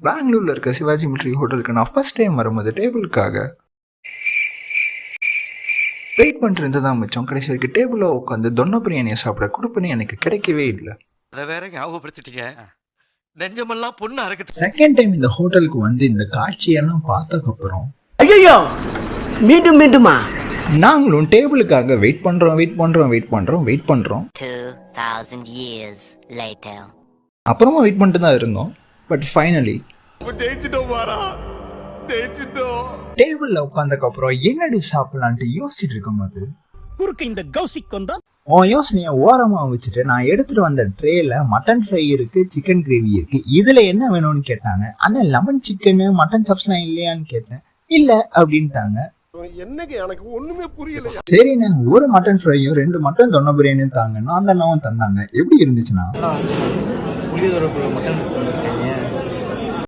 பெங்களூரில் இருக்க சிவாஜி மிலிட்ரி ஹோட்டலுக்கு நான் ஃபர்ஸ்ட் டைம் வரும்போது டேபிளுக்காக வெயிட் பண்ணிட்டு தான் மிச்சம். கடைசி வரைக்கும் டேபிளில் உட்காந்து தொன்ன பிரியாணியை சாப்பிட கொடுப்பனே எனக்கு கிடைக்கவே இல்லை. அதை வேற ஞாபகப்படுத்திட்டீங்க, நெஞ்சமெல்லாம் பொண்ணா இருக்குது. செகண்ட் டைம் இந்த ஹோட்டலுக்கு வந்து இந்த காட்சியெல்லாம் பார்த்ததுக்கப்புறம் ஐயோ மீண்டும் மீண்டுமா நாங்களும் டேபிளுக்காக வெயிட் பண்ணுறோம். 2000 years later. அப்புறமா வெயிட் பண்ணிட்டு தான் இருந்தோம். பட் ஃபைனலி டேபிள்ல உட்காந்ததுக்கப்புறம் என்னடி சாப்பிடலான்ட்டு யோசிச்சுட்டு இருக்கும்போது உன் யோசனையை ஓரமா வச்சுட்டு நான் எடுத்துட்டு வந்த ட்ரேல மட்டன் ஃப்ரை இருக்கு, சிக்கன் கிரேவி இருக்கு, இதுல என்ன வேணும்னு கேட்டாங்க. ஆனா லெமன் சிக்கன் மட்டன் சாப்ஸ்லாம் இல்லையான்னு கேட்டேன். இல்ல அப்படின்ட்டாங்க. சரிண்ணா ஒரு மட்டன் ஃப்ரையும் 2 மட்டன் தொன்ன பிரியாணியும் தாங்கன்னா அந்த அண்ணாவும் தந்தாங்க. எப்படி இருந்துச்சுன்னா